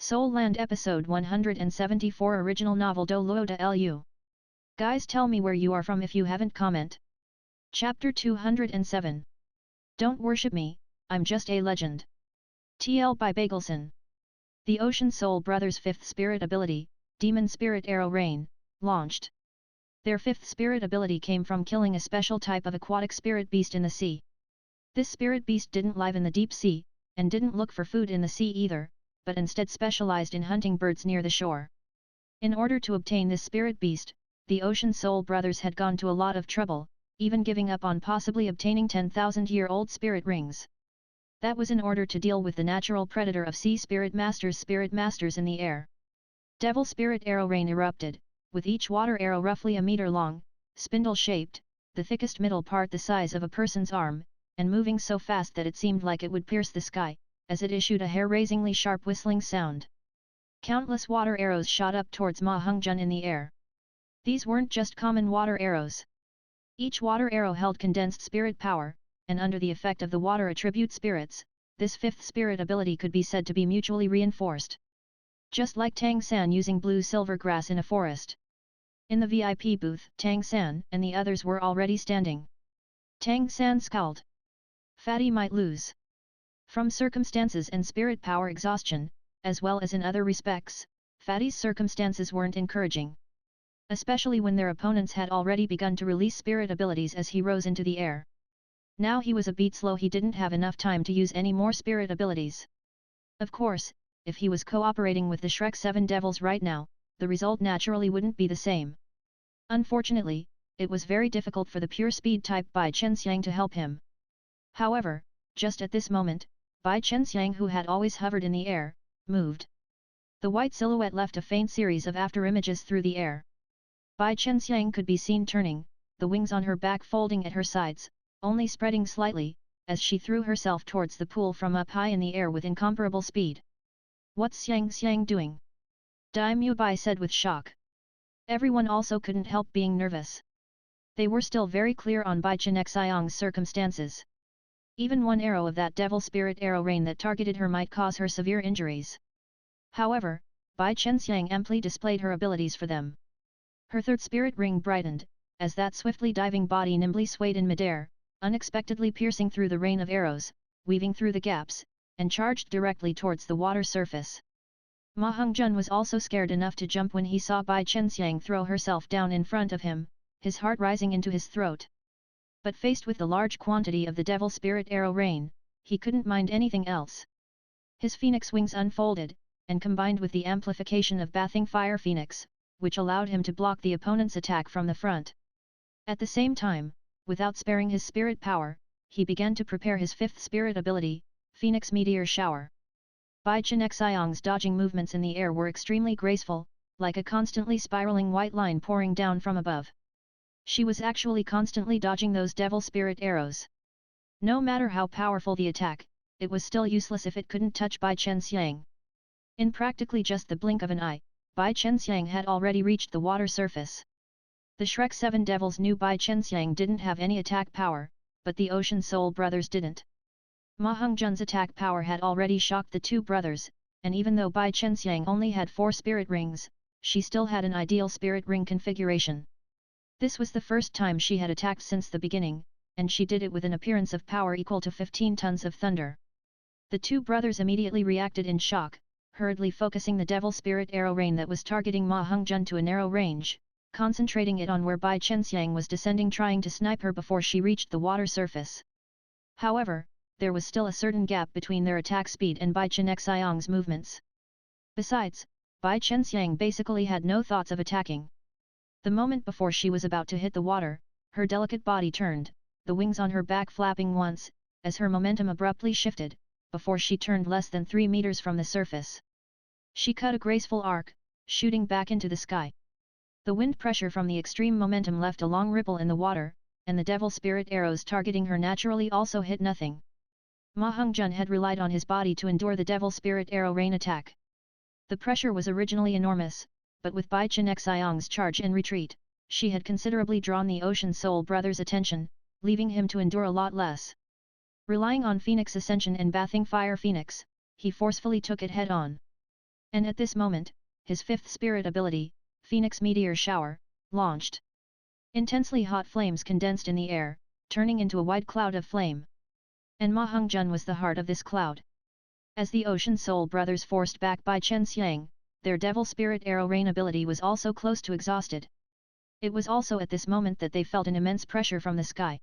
Soul Land Episode 174 Original Novel DouLuo DaLu. Guys, tell me where you are from if you haven't comment. Chapter 207. Don't worship me, I'm just a legend. TL by Bagelson. The Ocean Soul Brothers' fifth spirit ability, Demon Spirit Arrow Rain, launched. Their fifth spirit ability came from killing a special type of aquatic spirit beast in the sea. This spirit beast didn't live in the deep sea, and didn't look for food in the sea either, but instead specialized in hunting birds near the shore. In order to obtain this spirit beast, the Ocean Soul Brothers had gone to a lot of trouble, even giving up on possibly obtaining 10,000-year-old spirit rings. That was in order to deal with the natural predator of sea spirit masters in the air. Devil Spirit Arrow Rain erupted, with each water arrow roughly a meter long, spindle-shaped, the thickest middle part the size of a person's arm, and moving so fast that it seemed like it would pierce the sky, as it issued a hair-raisingly sharp whistling sound. Countless water arrows shot up towards Ma Hongzhen in the air. These weren't just common water arrows. Each water arrow held condensed spirit power, and under the effect of the water attribute spirits, this fifth spirit ability could be said to be mutually reinforced. Just like Tang San using blue-silver grass in a forest. In the VIP booth, Tang San and the others were already standing. Tang San scowled. Fatty might lose. From circumstances and spirit power exhaustion, as well as in other respects, Fatty's circumstances weren't encouraging. Especially when their opponents had already begun to release spirit abilities as he rose into the air. Now he was a bit slow, he didn't have enough time to use any more spirit abilities. Of course, if he was cooperating with the Shrek 7 Devils right now, the result naturally wouldn't be the same. Unfortunately, it was very difficult for the pure speed type Bai Chenxiang to help him. However, just at this moment, Bai Chenxiang, who had always hovered in the air, moved. The white silhouette left a faint series of after-images through the air. Bai Chenxiang could be seen turning, the wings on her back folding at her sides, only spreading slightly, as she threw herself towards the pool from up high in the air with incomparable speed. "What's Xiang doing?" Daimyo Bai said with shock. Everyone also couldn't help being nervous. They were still very clear on Bai Chenxiang's circumstances. Even one arrow of that devil spirit arrow rain that targeted her might cause her severe injuries. However, Bai Chenxiang amply displayed her abilities for them. Her third spirit ring brightened, as that swiftly diving body nimbly swayed in midair, unexpectedly piercing through the rain of arrows, weaving through the gaps, and charged directly towards the water surface. Ma Hongzhen was also scared enough to jump when he saw Bai Chenxiang throw herself down in front of him, his heart rising into his throat. But faced with the large quantity of the devil spirit arrow rain, he couldn't mind anything else. His phoenix wings unfolded, and combined with the amplification of bathing fire phoenix, which allowed him to block the opponent's attack from the front. At the same time, without sparing his spirit power, he began to prepare his fifth spirit ability, Phoenix Meteor Shower. Bai Chenxiang's dodging movements in the air were extremely graceful, like a constantly spiraling white line pouring down from above. She was actually constantly dodging those devil spirit arrows. No matter how powerful the attack, it was still useless if it couldn't touch Bai Chenxiang. In practically just the blink of an eye, Bai Chenxiang had already reached the water surface. The Shrek 7 Devils knew Bai Chenxiang didn't have any attack power, but the Ocean Soul Brothers didn't. Ma Hongzhen's attack power had already shocked the two brothers, and even though Bai Chenxiang only had 4 spirit rings, she still had an ideal spirit ring configuration. This was the first time she had attacked since the beginning, and she did it with an appearance of power equal to 15 tons of thunder. The two brothers immediately reacted in shock, hurriedly focusing the devil spirit arrow rain that was targeting Ma Hongzhen to a narrow range, concentrating it on where Bai Chenxiang was descending, trying to snipe her before she reached the water surface. However, there was still a certain gap between their attack speed and Bai Chenxiang's movements. Besides, Bai Chenxiang basically had no thoughts of attacking. The moment before she was about to hit the water, her delicate body turned, the wings on her back flapping once, as her momentum abruptly shifted, before she turned less than 3 meters from the surface. She cut a graceful arc, shooting back into the sky. The wind pressure from the extreme momentum left a long ripple in the water, and the devil spirit arrows targeting her naturally also hit nothing. Ma Hongzhen had relied on his body to endure the devil spirit arrow rain attack. The pressure was originally enormous, but with Bai Chenxiang's charge and retreat, she had considerably drawn the Ocean Soul Brothers' attention, leaving him to endure a lot less. Relying on Phoenix Ascension and Bathing Fire Phoenix, he forcefully took it head-on. And at this moment, his fifth spirit ability, Phoenix Meteor Shower, launched. Intensely hot flames condensed in the air, turning into a white cloud of flame. And Ma Hongzhen was the heart of this cloud. As the Ocean Soul brothers forced back by Chen Xiang, their Devil Spirit Arrow Rain ability was also close to exhausted. It was also at this moment that they felt an immense pressure from the sky.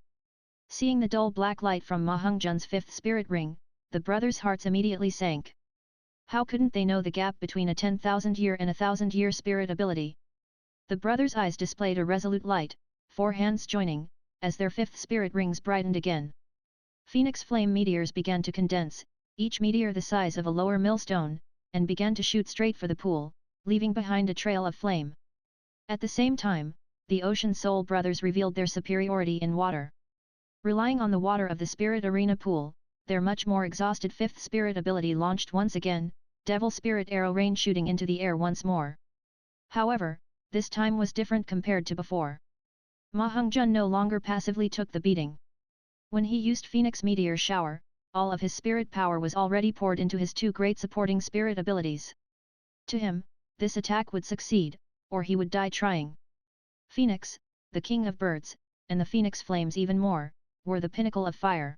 Seeing the dull black light from Ma Hongzhen's fifth spirit ring, the brothers' hearts immediately sank. How couldn't they know the gap between a 10,000-year and a 1,000-year spirit ability? The brothers' eyes displayed a resolute light, four hands joining, as their fifth spirit rings brightened again. Phoenix flame meteors began to condense, each meteor the size of a lower millstone, and began to shoot straight for the pool, leaving behind a trail of flame. At the same time, the Ocean Soul brothers revealed their superiority in water. Relying on the water of the Spirit Arena pool, their much more exhausted fifth spirit ability launched once again, Devil Spirit Arrow Rain shooting into the air once more. However, this time was different compared to before. Ma Hongzhen no longer passively took the beating. When he used Phoenix Meteor Shower, all of his spirit power was already poured into his two great supporting spirit abilities. To him, this attack would succeed, or he would die trying. Phoenix, the king of birds, and the Phoenix Flames even more, were the pinnacle of fire.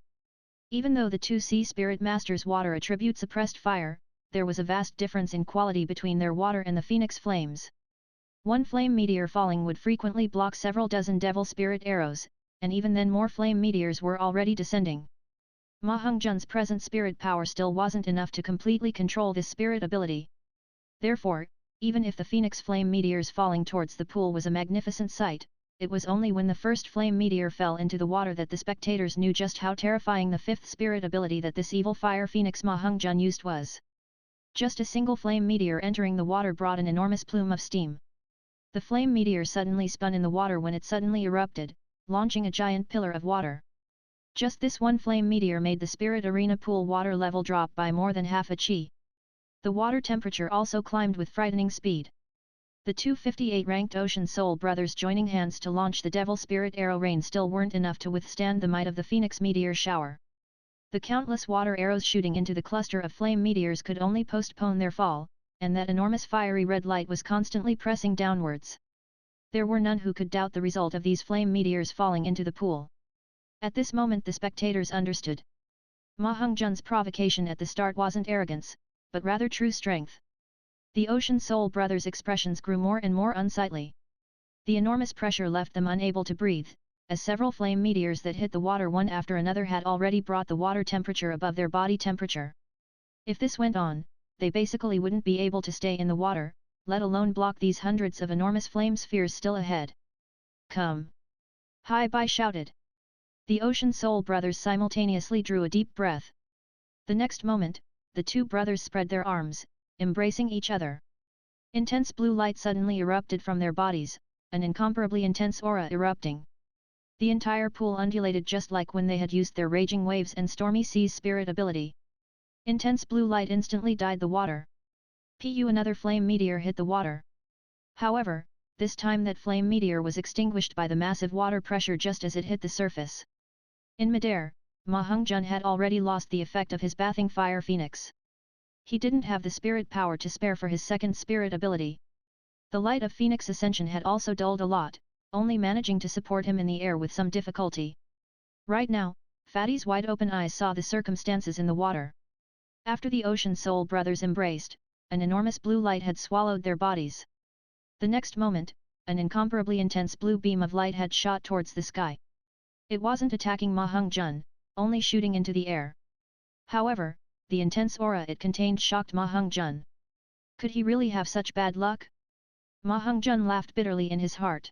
Even though the two sea spirit masters' water attribute suppressed fire, there was a vast difference in quality between their water and the Phoenix Flames. One flame meteor falling would frequently block several dozen devil spirit arrows, and even then more flame meteors were already descending. Ma Hongzhen's present spirit power still wasn't enough to completely control this spirit ability. Therefore, even if the Phoenix flame meteors falling towards the pool was a magnificent sight, it was only when the first flame meteor fell into the water that the spectators knew just how terrifying the fifth spirit ability that this evil fire Phoenix Ma Hongzhen used was. Just a single flame meteor entering the water brought an enormous plume of steam. The flame meteor suddenly spun in the water when it suddenly erupted, launching a giant pillar of water. Just this one flame meteor made the Spirit Arena pool water level drop by more than half a chi. The water temperature also climbed with frightening speed. The 258-ranked Ocean Soul brothers joining hands to launch the Devil Spirit Arrow Rain still weren't enough to withstand the might of the Phoenix Meteor Shower. The countless water arrows shooting into the cluster of flame meteors could only postpone their fall, and that enormous fiery red light was constantly pressing downwards. There were none who could doubt the result of these flame meteors falling into the pool. At this moment the spectators understood. Ma Hongzhen's provocation at the start wasn't arrogance, but rather true strength. The Ocean Soul brothers' expressions grew more and more unsightly. The enormous pressure left them unable to breathe, as several flame meteors that hit the water one after another had already brought the water temperature above their body temperature. If this went on, they basically wouldn't be able to stay in the water, let alone block these hundreds of enormous flame spheres still ahead. Come! Hai Bai shouted. The Ocean Soul brothers simultaneously drew a deep breath. The next moment, the two brothers spread their arms, embracing each other. Intense blue light suddenly erupted from their bodies, an incomparably intense aura erupting. The entire pool undulated just like when they had used their Raging Waves and Stormy Seas spirit ability. Intense blue light instantly dyed the water. Another flame meteor hit the water. However, this time that flame meteor was extinguished by the massive water pressure just as it hit the surface. In midair, Ma Hongzhen had already lost the effect of his bathing fire phoenix. He didn't have the spirit power to spare for his second spirit ability. The light of Phoenix Ascension had also dulled a lot, only managing to support him in the air with some difficulty. Right now, Fatty's wide-open eyes saw the circumstances in the water. After the Ocean Soul brothers embraced, an enormous blue light had swallowed their bodies. The next moment, an incomparably intense blue beam of light had shot towards the sky. It wasn't attacking Ma Hongzhen, only shooting into the air. However, the intense aura it contained shocked Ma Hongzhen. Could he really have such bad luck? Ma Hongzhen laughed bitterly in his heart.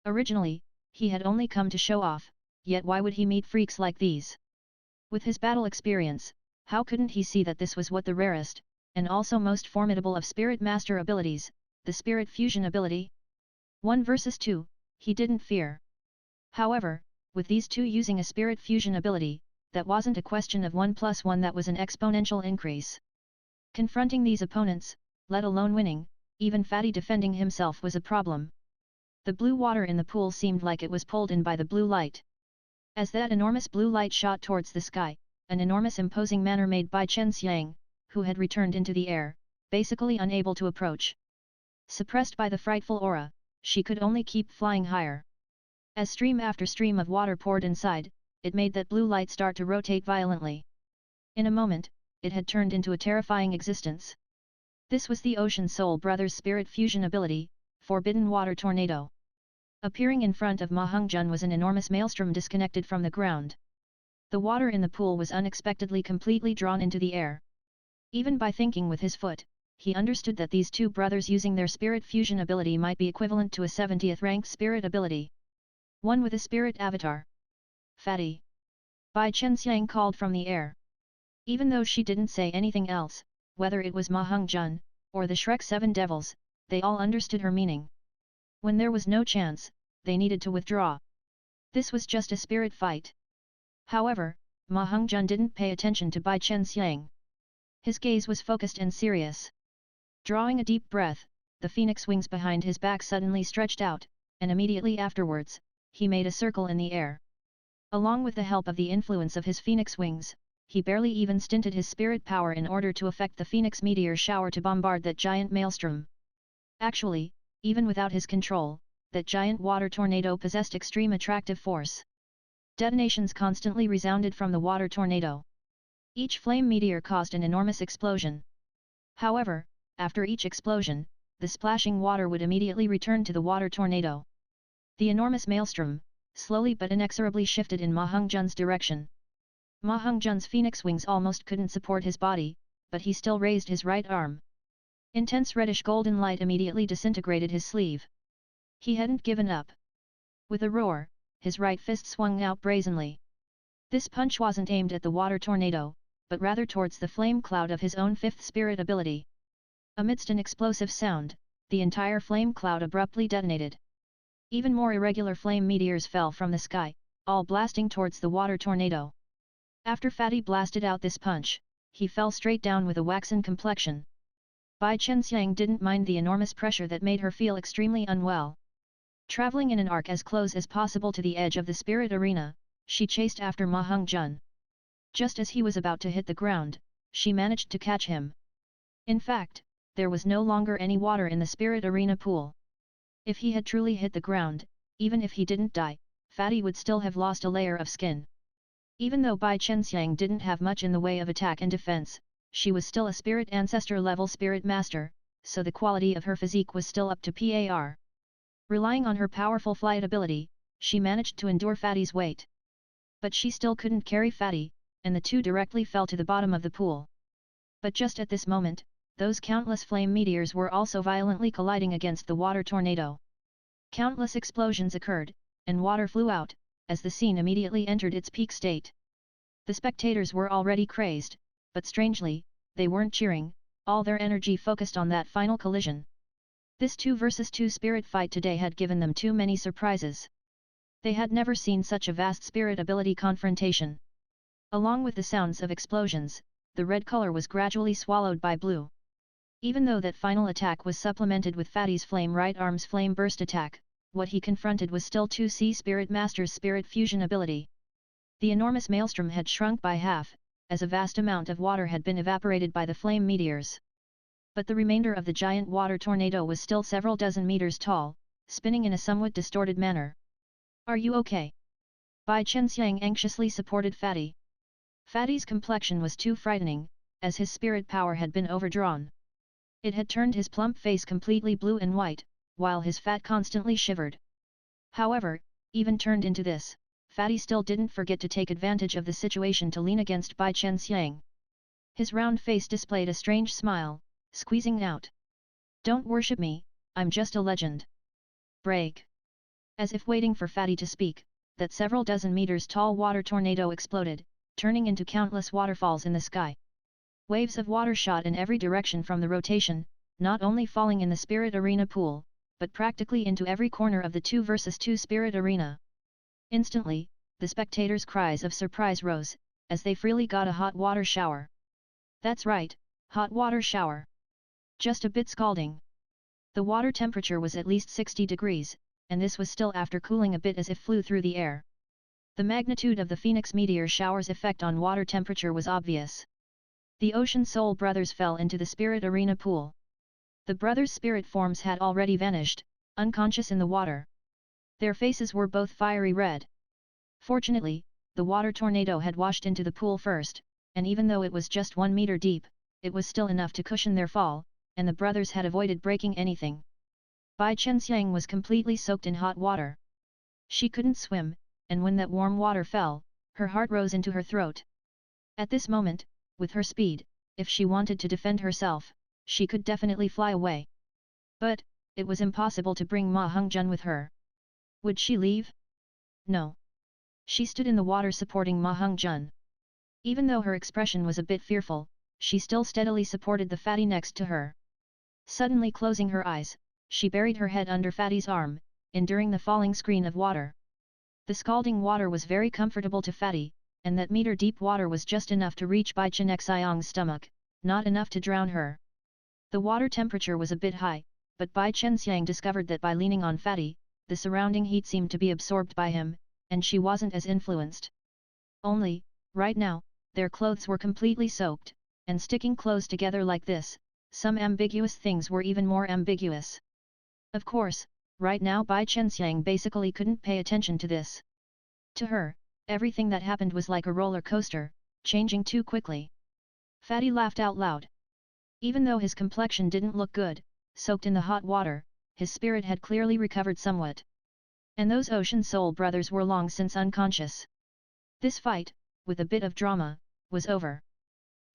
Originally, he had only come to show off, yet why would he meet freaks like these? With his battle experience, how couldn't he see that this was what the rarest, and also most formidable of Spirit Master abilities, the Spirit Fusion ability? 1 versus 2, he didn't fear. However, with these two using a Spirit Fusion ability, that wasn't a question of 1 plus 1, that was an exponential increase. Confronting these opponents, let alone winning, even Fatty defending himself was a problem. The blue water in the pool seemed like it was pulled in by the blue light. As that enormous blue light shot towards the sky, an enormous imposing manner made by Chen Xiang, who had returned into the air, basically unable to approach. Suppressed by the frightful aura, she could only keep flying higher. As stream after stream of water poured inside, it made that blue light start to rotate violently. In a moment, it had turned into a terrifying existence. This was the Ocean Soul Brothers' spirit fusion ability, Forbidden Water Tornado. Appearing in front of Ma Hongzhen was an enormous maelstrom disconnected from the ground. The water in the pool was unexpectedly completely drawn into the air. Even by thinking with his foot, he understood that these two brothers using their spirit fusion ability might be equivalent to a 70th rank spirit ability. One with a spirit avatar. Fatty. Bai Chenxiang called from the air. Even though she didn't say anything else, whether it was Ma Hongzhen, or the Shrek Seven Devils, they all understood her meaning. When there was no chance, they needed to withdraw. This was just a spirit fight. However, Ma Hongzhen didn't pay attention to Bai Chenxiang. His gaze was focused and serious. Drawing a deep breath, the phoenix wings behind his back suddenly stretched out, and immediately afterwards, he made a circle in the air. Along with the help of the influence of his phoenix wings, he barely even stinted his spirit power in order to affect the phoenix meteor shower to bombard that giant maelstrom. Actually, even without his control, that giant water tornado possessed extreme attractive force. Detonations constantly resounded from the water tornado. Each flame meteor caused an enormous explosion. However, after each explosion, the splashing water would immediately return to the water tornado. The enormous maelstrom, slowly but inexorably shifted in Ma Hongzhen's direction. Ma Hongzhen's phoenix wings almost couldn't support his body, but he still raised his right arm. Intense reddish golden light immediately disintegrated his sleeve. He hadn't given up. With a roar, his right fist swung out brazenly. This punch wasn't aimed at the water tornado, but rather towards the flame cloud of his own fifth spirit ability. Amidst an explosive sound, the entire flame cloud abruptly detonated. Even more irregular flame meteors fell from the sky, all blasting towards the water tornado. After Fatty blasted out this punch, he fell straight down with a waxen complexion. Bai Chenxiang didn't mind the enormous pressure that made her feel extremely unwell. Traveling in an arc as close as possible to the edge of the spirit arena, she chased after Ma Hongzhen. Just as he was about to hit the ground, she managed to catch him. In fact, there was no longer any water in the spirit arena pool. If he had truly hit the ground, even if he didn't die, Fatty would still have lost a layer of skin. Even though Bai Chenxiang didn't have much in the way of attack and defense, she was still a spirit ancestor level spirit master, so the quality of her physique was still up to par. Relying on her powerful flight ability, she managed to endure Fatty's weight. But she still couldn't carry Fatty, and the two directly fell to the bottom of the pool. But just at this moment, those countless flame meteors were also violently colliding against the water tornado. Countless explosions occurred, and water flew out, as the scene immediately entered its peak state. The spectators were already crazed, but strangely, they weren't cheering, all their energy focused on that final collision. This 2 versus 2 spirit fight today had given them too many surprises. They had never seen such a vast spirit ability confrontation. Along with the sounds of explosions, the red color was gradually swallowed by blue. Even though that final attack was supplemented with Fatty's flame right arm's flame burst attack, what he confronted was still 2C Spirit Master's spirit fusion ability. The enormous maelstrom had shrunk by half, as a vast amount of water had been evaporated by the flame meteors. But the remainder of the giant water tornado was still several dozen meters tall, spinning in a somewhat distorted manner. "Are you okay?" Bai Chenxiang anxiously supported Fatty. Fatty's complexion was too frightening, as his spirit power had been overdrawn. It had turned his plump face completely blue and white, while his fat constantly shivered. However, even turned into this, Fatty still didn't forget to take advantage of the situation to lean against Bai Chenxiang. His round face displayed a strange smile, squeezing out. "Don't worship me, I'm just a legend." Break. As if waiting for Fatty to speak, that several dozen meters tall water tornado exploded, turning into countless waterfalls in the sky. Waves of water shot in every direction from the rotation, not only falling in the spirit arena pool, but practically into every corner of the 2 versus 2 spirit arena. Instantly, the spectators' cries of surprise rose, as they freely got a hot water shower. That's right, hot water shower. Just a bit scalding. The water temperature was at least 60 degrees, and this was still after cooling a bit as if flew through the air. The magnitude of the Phoenix meteor shower's effect on water temperature was obvious. The Ocean Soul brothers fell into the spirit arena pool. The brothers' spirit forms had already vanished, unconscious in the water. Their faces were both fiery red. Fortunately, the water tornado had washed into the pool first, and even though it was just 1 meter deep, it was still enough to cushion their fall, and the brothers had avoided breaking anything. Bai Chenxiang was completely soaked in hot water. She couldn't swim, and when that warm water fell, her heart rose into her throat. At this moment, with her speed, if she wanted to defend herself, she could definitely fly away. But, it was impossible to bring Ma Hongzhen with her. Would she leave? No. She stood in the water supporting Ma Hongzhen. Even though her expression was a bit fearful, she still steadily supported the fatty next to her. Suddenly closing her eyes, she buried her head under Fatty's arm, enduring the falling screen of water. The scalding water was very comfortable to Fatty, and that meter-deep water was just enough to reach Bai Chenxiang's stomach, not enough to drown her. The water temperature was a bit high, but Bai Chenxiang discovered that by leaning on Fatty, the surrounding heat seemed to be absorbed by him, and she wasn't as influenced. Only, right now, their clothes were completely soaked, and sticking close together like this, some ambiguous things were even more ambiguous. Of course, right now Bai Chenxiang basically couldn't pay attention to this. To her, everything that happened was like a roller coaster, changing too quickly. Fatty laughed out loud. Even though his complexion didn't look good, soaked in the hot water, his spirit had clearly recovered somewhat. And those Ocean Soul brothers were long since unconscious. This fight, with a bit of drama, was over.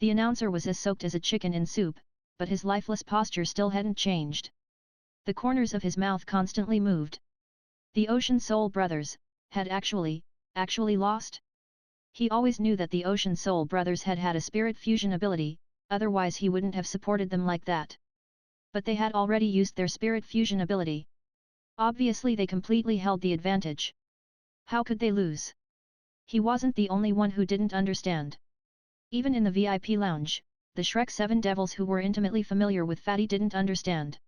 The announcer was as soaked as a chicken in soup, but his lifeless posture still hadn't changed. The corners of his mouth constantly moved. The Ocean Soul brothers had actually lost? He always knew that the Ocean Soul brothers had a spirit fusion ability, otherwise he wouldn't have supported them like that. But they had already used their spirit fusion ability. Obviously they completely held the advantage. How could they lose? He wasn't the only one who didn't understand. Even in the VIP lounge, the Shrek 7 devils who were intimately familiar with Fatty didn't understand.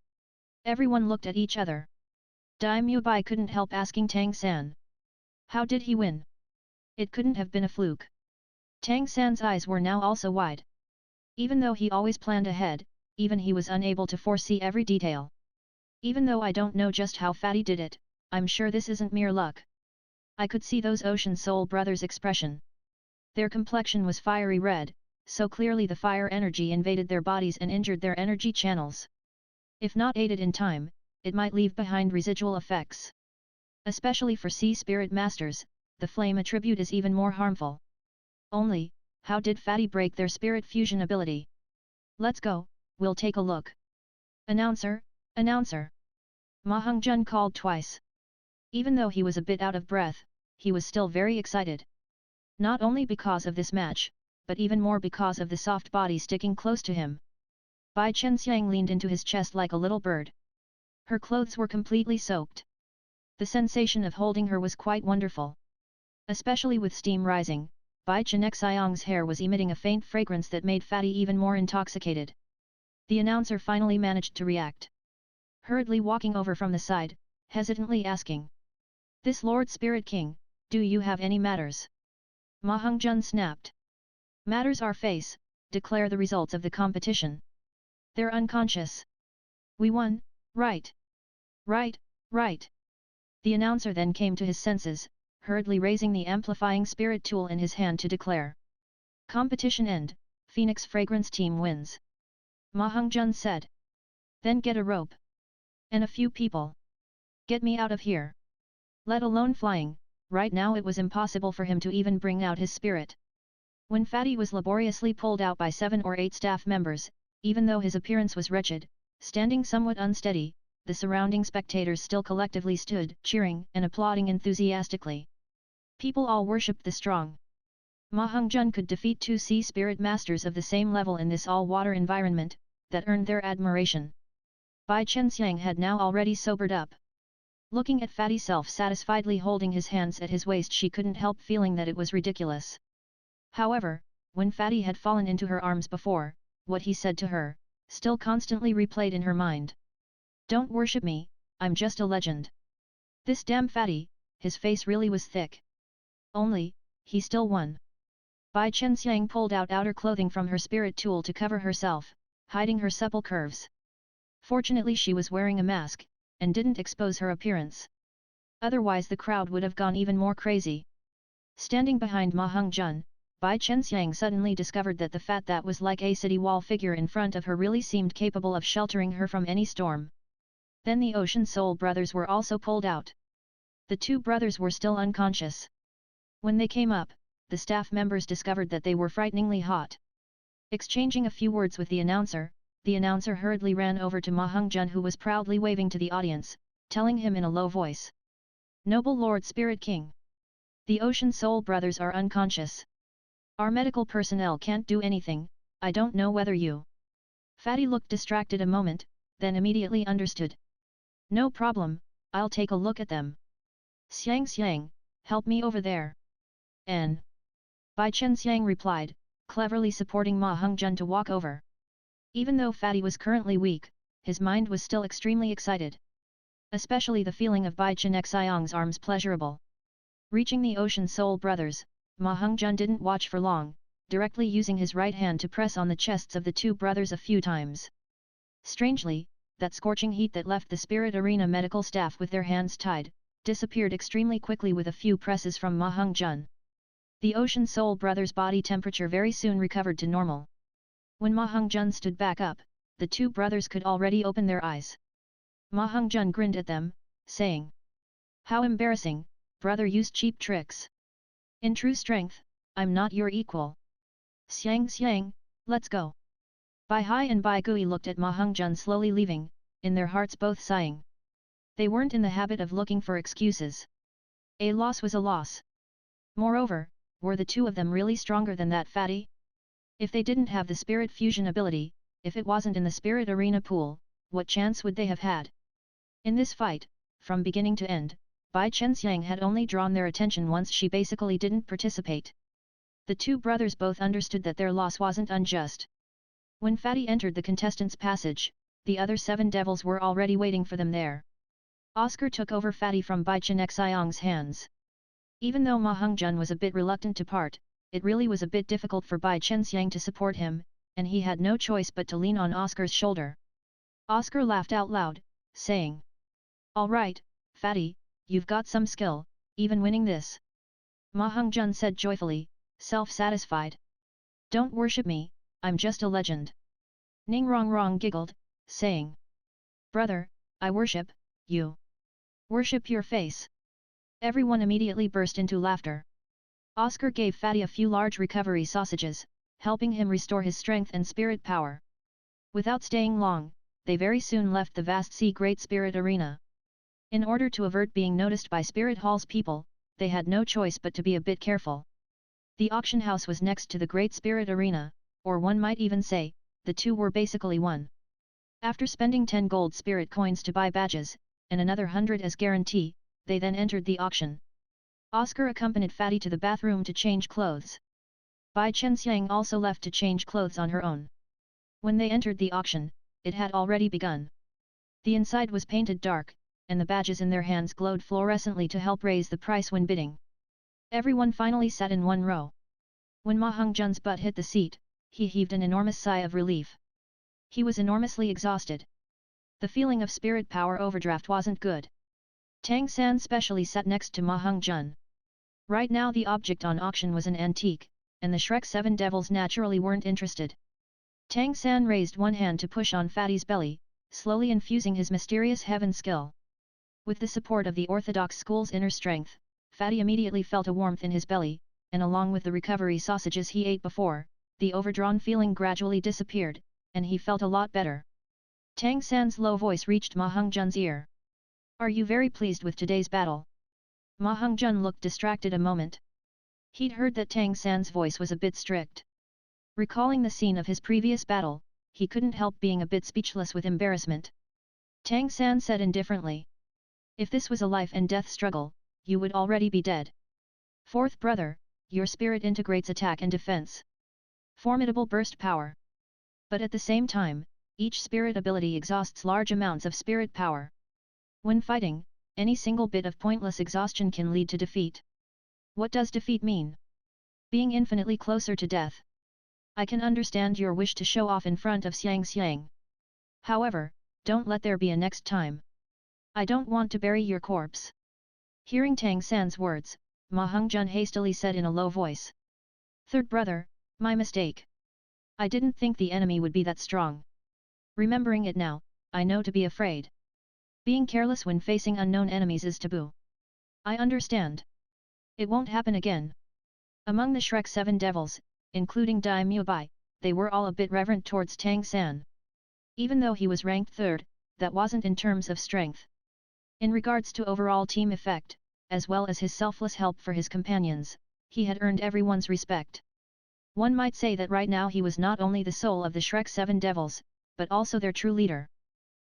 Everyone looked at each other. Daimyo Bai couldn't help asking Tang San. How did he win? It couldn't have been a fluke. Tang San's eyes were now also wide. Even though he always planned ahead, even he was unable to foresee every detail. Even though I don't know just how Fatty did it, I'm sure this isn't mere luck. I could see those Ocean Soul brothers' expression. Their complexion was fiery red, so clearly the fire energy invaded their bodies and injured their energy channels. If not aided in time, it might leave behind residual effects. Especially for sea spirit masters, the flame attribute is even more harmful. Only, how did Fatty break their spirit fusion ability? Let's go, we'll take a look. Announcer, announcer. Ma Hongzhen called twice. Even though he was a bit out of breath, he was still very excited. Not only because of this match, but even more because of the soft body sticking close to him. Bai Chenxiang leaned into his chest like a little bird. Her clothes were completely soaked. The sensation of holding her was quite wonderful. Especially with steam rising, Bai Chenxiang's hair was emitting a faint fragrance that made Fatty even more intoxicated. The announcer finally managed to react. Hurriedly walking over from the side, hesitantly asking. This Lord Spirit King, do you have any matters? Ma Hongzhen snapped. Matters are face, declare the results of the competition. They're unconscious. We won, right? Right, right. The announcer then came to his senses, hurriedly raising the amplifying spirit tool in his hand to declare. Competition end, Phoenix Fragrance Team wins. Ma Hongzhen said. Then get a rope. And a few people. Get me out of here. Let alone flying, right now it was impossible for him to even bring out his spirit. When Fatty was laboriously pulled out by 7 or 8 staff members, even though his appearance was wretched, standing somewhat unsteady, the surrounding spectators still collectively stood, cheering and applauding enthusiastically. People all worshipped the strong. Ma Hongzhen could defeat 2 sea spirit masters of the same level in this all-water environment, that earned their admiration. Bai Chenxiang had now already sobered up. Looking at Fatty self-satisfiedly holding his hands at his waist, she couldn't help feeling that it was ridiculous. However, when Fatty had fallen into her arms before, what he said to her, still constantly replayed in her mind. Don't worship me, I'm just a legend. This damn Fatty, his face really was thick. Only, he still won. Bai Chenxiang pulled out outer clothing from her spirit tool to cover herself, hiding her supple curves. Fortunately she was wearing a mask, and didn't expose her appearance. Otherwise the crowd would have gone even more crazy. Standing behind Ma Hongjun, Bai Chenxiang suddenly discovered that the fat that was like a city wall figure in front of her really seemed capable of sheltering her from any storm. Then the Ocean Soul brothers were also pulled out. The two brothers were still unconscious. When they came up, the staff members discovered that they were frighteningly hot. Exchanging a few words with the announcer hurriedly ran over to Ma Hongjun, who was proudly waving to the audience, telling him in a low voice. "Noble Lord Spirit King! The Ocean Soul brothers are unconscious. Our medical personnel can't do anything, I don't know whether you..." Fatty looked distracted a moment, then immediately understood. "No problem, I'll take a look at them. Xiang, help me over there." "N." Bai Chenxiang replied, cleverly supporting Ma Hongjun to walk over. Even though Fatty was currently weak, his mind was still extremely excited. Especially the feeling of Bai Chenxiang's arms pleasurable. Reaching the Ocean Soul brothers, Ma Hongjun didn't watch for long, directly using his right hand to press on the chests of the two brothers a few times. Strangely, that scorching heat that left the Spirit Arena medical staff with their hands tied, disappeared extremely quickly with a few presses from Ma Hongjun. The Ocean Soul brothers' body temperature very soon recovered to normal. When Ma Hongjun stood back up, the two brothers could already open their eyes. Ma Hongjun grinned at them, saying, "How embarrassing, brother used cheap tricks. In true strength, I'm not your equal. Xiang, let's go." Bai Hai and Bai Gui looked at Ma Hongjun slowly leaving, in their hearts both sighing. They weren't in the habit of looking for excuses. A loss was a loss. Moreover, were the two of them really stronger than that Fatty? If they didn't have the spirit fusion ability, if it wasn't in the spirit arena pool, what chance would they have had? In this fight, from beginning to end, Bai Chenxiang had only drawn their attention once. She basically didn't participate. The two brothers both understood that their loss wasn't unjust. When Fatty entered the contestants' passage, the other 7 devils were already waiting for them there. Oscar took over Fatty from Bai Chenxiang's hands. Even though Ma Hongjun was a bit reluctant to part, it really was a bit difficult for Bai Chenxiang to support him, and he had no choice but to lean on Oscar's shoulder. Oscar laughed out loud, saying, "All right, Fatty, you've got some skill, even winning this." Ma Hongjun said joyfully, self-satisfied. "Don't worship me, I'm just a legend." Ning Rongrong giggled, saying, "Brother, I worship you. Worship your face." Everyone immediately burst into laughter. Oscar gave Fatty a few large recovery sausages, helping him restore his strength and spirit power. Without staying long, they very soon left the vast sea Great Spirit Arena. In order to avert being noticed by Spirit Hall's people, they had no choice but to be a bit careful. The auction house was next to the Great Spirit Arena, or one might even say, the two were basically one. After spending 10 gold spirit coins to buy badges, and another 100 as guarantee, they then entered the auction. Oscar accompanied Fatty to the bathroom to change clothes. Bai Chenxiang also left to change clothes on her own. When they entered the auction, it had already begun. The inside was painted dark, and the badges in their hands glowed fluorescently to help raise the price when bidding. Everyone finally sat in one row. When Ma Hongjun's butt hit the seat, he heaved an enormous sigh of relief. He was enormously exhausted. The feeling of spirit power overdraft wasn't good. Tang San specially sat next to Ma Hongjun. Right now the object on auction was an antique, and the Shrek 7 devils naturally weren't interested. Tang San raised one hand to push on Fatty's belly, slowly infusing his mysterious heaven skill. With the support of the Orthodox school's inner strength, Fatty immediately felt a warmth in his belly, and along with the recovery sausages he ate before, the overdrawn feeling gradually disappeared, and he felt a lot better. Tang San's low voice reached Ma Hongjun's ear. "Are you very pleased with today's battle?" Ma Hongjun looked distracted a moment. He'd heard that Tang San's voice was a bit strict. Recalling the scene of his previous battle, he couldn't help being a bit speechless with embarrassment. Tang San said indifferently, "If this was a life and death struggle, you would already be dead. Fourth brother, your spirit integrates attack and defense. Formidable burst power. But at the same time, each spirit ability exhausts large amounts of spirit power. When fighting, any single bit of pointless exhaustion can lead to defeat. What does defeat mean? being infinitely closer to death. I can understand your wish to show off in front of Xiang. However, don't let there be a next time. I don't want to bury your corpse. Hearing Tang San's words, Ma Hongjun hastily said in a low voice. Third brother, my mistake. I didn't think the enemy would be that strong. Remembering it now, I know to be afraid. Being careless when facing unknown enemies is taboo. I understand. It won't happen again. Among the Shrek 7 devils, including Dai Mubai, they were all a bit reverent towards Tang San. Even though he was ranked third, that wasn't in terms of strength. In regards to overall team effect, as well as his selfless help for his companions, he had earned everyone's respect. One might say that right now he was not only the soul of the Shrek 7 devils, but also their true leader.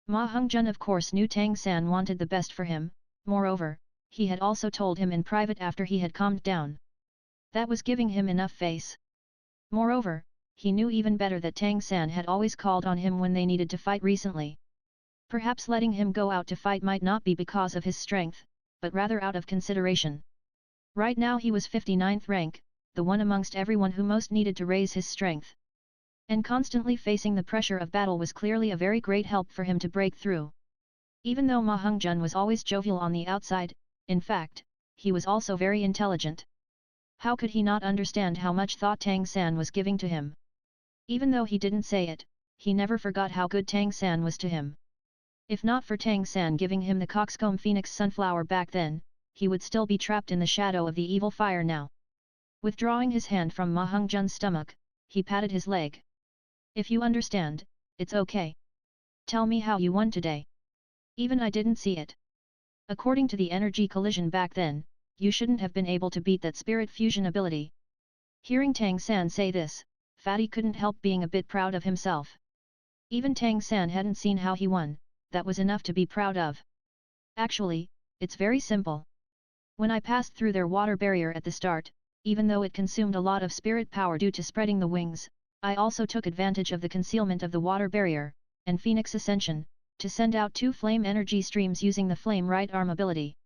Ma Hongjun of course knew Tang San wanted the best for him, moreover, he had also told him in private after he had calmed down. That was giving him enough face. Moreover, he knew even better that Tang San had always called on him when they needed to fight recently. Perhaps letting him go out to fight might not be because of his strength, but rather out of consideration. Right now he was 59th rank, the one amongst everyone who most needed to raise his strength. And constantly facing the pressure of battle was clearly a very great help for him to break through. Even though Ma Hongjun was always jovial on the outside, in fact, he was also very intelligent. How could he not understand how much thought Tang San was giving to him? Even though he didn't say it, he never forgot how good Tang San was to him. If not for Tang San giving him the coxcomb phoenix sunflower back then, he would still be trapped in the shadow of the evil fire now. Withdrawing his hand from Ma Hongjun's stomach, he patted his leg. If you understand, it's okay. Tell me how you won today. Even I didn't see it. According to the energy collision back then, you shouldn't have been able to beat that spirit fusion ability. Hearing Tang San say this, Fatty couldn't help being a bit proud of himself. Even Tang San hadn't seen how he won, that was enough to be proud of. Actually, it's very simple. When I passed through their water barrier at the start, even though it consumed a lot of spirit power due to spreading the wings, I also took advantage of the concealment of the water barrier, and Phoenix Ascension, to send out 2 flame energy streams using the flame right arm ability.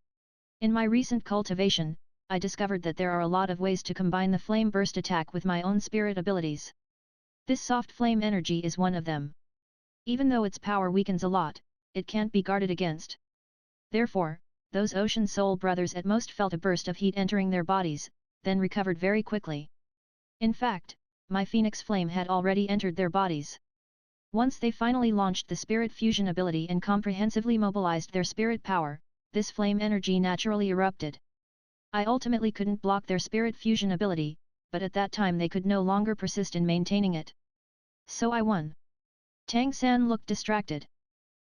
In my recent cultivation, I discovered that there are a lot of ways to combine the flame burst attack with my own spirit abilities. This soft flame energy is one of them. Even though its power weakens a lot, it can't be guarded against. Therefore, those Ocean Soul brothers at most felt a burst of heat entering their bodies, then recovered very quickly. In fact, my Phoenix Flame had already entered their bodies. Once they finally launched the Spirit Fusion ability and comprehensively mobilized their spirit power, this flame energy naturally erupted. I ultimately couldn't block their Spirit Fusion ability, but at that time they could no longer persist in maintaining it. So I won. Tang San looked distracted.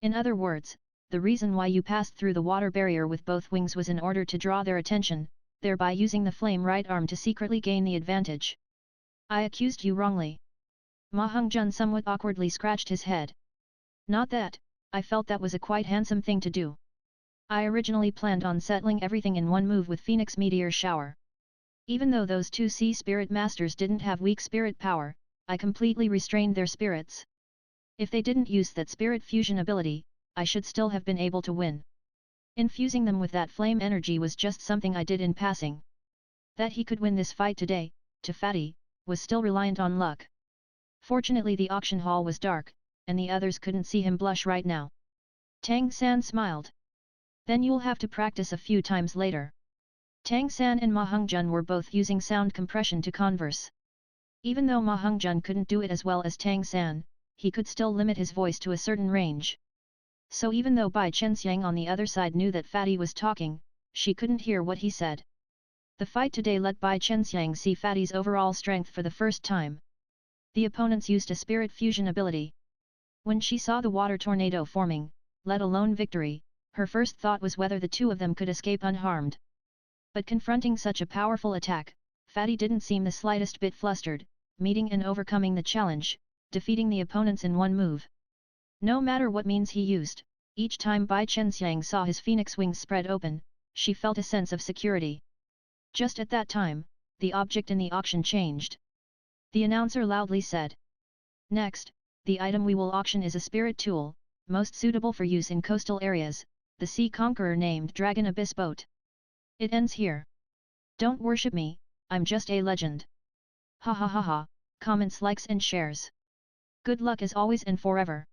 In other words, the reason why you passed through the water barrier with both wings was in order to draw their attention, thereby using the flame right arm to secretly gain the advantage. I accused you wrongly. Ma Hongjun somewhat awkwardly scratched his head. Not that, I felt that was a quite handsome thing to do. I originally planned on settling everything in one move with Phoenix Meteor Shower. Even though those 2 Sea Spirit Masters didn't have weak spirit power, I completely restrained their spirits. If they didn't use that Spirit Fusion ability, I should still have been able to win. Infusing them with that flame energy was just something I did in passing. That he could win this fight today, to Fatty, was still reliant on luck. Fortunately the auction hall was dark, and the others couldn't see him blush right now. Tang San smiled. Then you'll have to practice a few times later. Tang San and Ma Hongjun were both using sound compression to converse. Even though Ma Hongjun couldn't do it as well as Tang San, he could still limit his voice to a certain range. So even though Bai Chenxiang on the other side knew that Fatty was talking, she couldn't hear what he said. The fight today let Bai Chenxiang see Fatty's overall strength for the first time. The opponents used a spirit fusion ability. When she saw the water tornado forming, let alone victory, her first thought was whether the 2 of them could escape unharmed. But confronting such a powerful attack, Fatty didn't seem the slightest bit flustered, meeting and overcoming the challenge, defeating the opponents in one move. No matter what means he used, each time Bai Chenxiang saw his phoenix wings spread open, she felt a sense of security. Just at that time, the object in the auction changed. The announcer loudly said. Next, the item we will auction is a spirit tool, most suitable for use in coastal areas, the Sea Conqueror named Dragon Abyss Boat. It ends here. Don't worship me, I'm just a legend. Ha ha ha ha, comments, likes and shares. Good luck as always and forever.